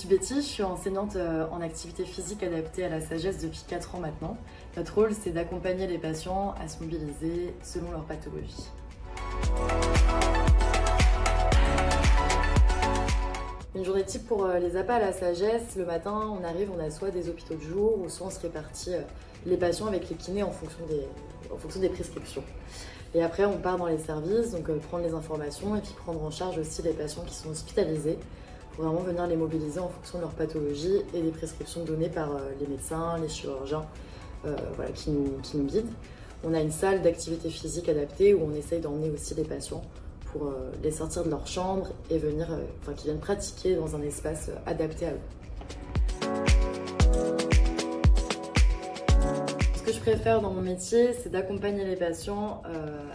suis Betty, je suis enseignante en activité physique adaptée à la sagesse depuis 4 ans maintenant. Notre rôle, c'est d'accompagner les patients à se mobiliser selon leur pathologie. Une journée type pour les APA à la sagesse, le matin, on arrive, on a soit des hôpitaux de jour ou soit on se répartit les patients avec les kinés en fonction des prescriptions. Et après, on part dans les services, donc prendre les informations et puis prendre en charge aussi les patients qui sont hospitalisés pour vraiment venir les mobiliser en fonction de leur pathologie et des prescriptions données par les médecins, les chirurgiens voilà, qui nous guident. On a une salle d'activité physique adaptée où on essaye d'emmener aussi les patients pour les sortir de leur chambre et qu'ils viennent pratiquer dans un espace adapté à eux. Ce que je préfère dans mon métier, c'est d'accompagner les patients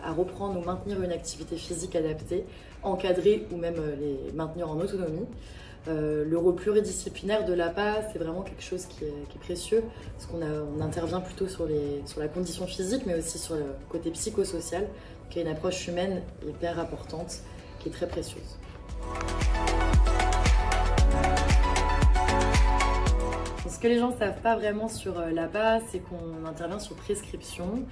à reprendre ou maintenir une activité physique adaptée, encadrer ou même les maintenir en autonomie. Le rôle pluridisciplinaire de l'APA, c'est vraiment quelque chose qui est précieux, parce qu'on intervient plutôt sur la condition physique, mais aussi sur le côté psychosocial, qui est une approche humaine hyper importante, qui est très précieuse. Ce que les gens ne savent pas vraiment sur l'APA, c'est qu'on intervient sur prescription.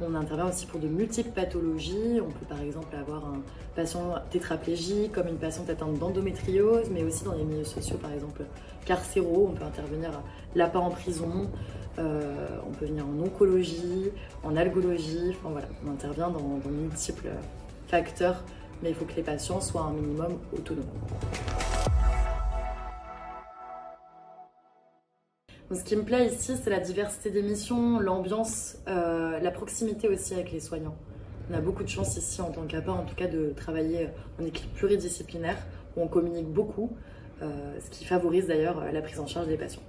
On intervient aussi pour de multiples pathologies. On peut par exemple avoir un patient tétraplégique, comme une patiente atteinte d'endométriose, mais aussi dans les milieux sociaux, par exemple carcéraux. On peut intervenir à l'APA en prison, on peut venir en oncologie, en algologie. Enfin, voilà, on intervient dans multiples facteurs, mais il faut que les patients soient un minimum autonomes. Ce qui me plaît ici, c'est la diversité des missions, l'ambiance, la proximité aussi avec les soignants. On a beaucoup de chance ici en tant qu'APA, en tout cas, de travailler en équipe pluridisciplinaire, où on communique beaucoup, ce qui favorise d'ailleurs la prise en charge des patients.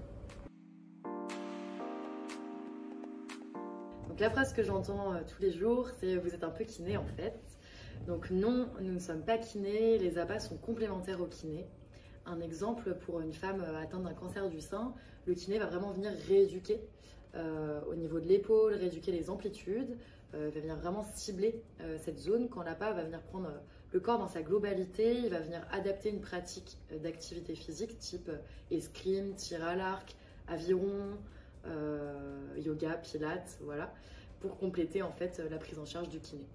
Donc la phrase que j'entends tous les jours, c'est « vous êtes un peu kiné en fait ». Donc non, nous ne sommes pas kinés, les APA sont complémentaires aux kinés. Un exemple, pour une femme atteinte d'un cancer du sein, le kiné va vraiment venir rééduquer au niveau de l'épaule, rééduquer les amplitudes, va venir vraiment cibler cette zone. Quand l'APA va venir prendre le corps dans sa globalité, il va venir adapter une pratique d'activité physique type escrime, tir à l'arc, aviron, yoga, pilates, voilà, pour compléter en fait la prise en charge du kiné.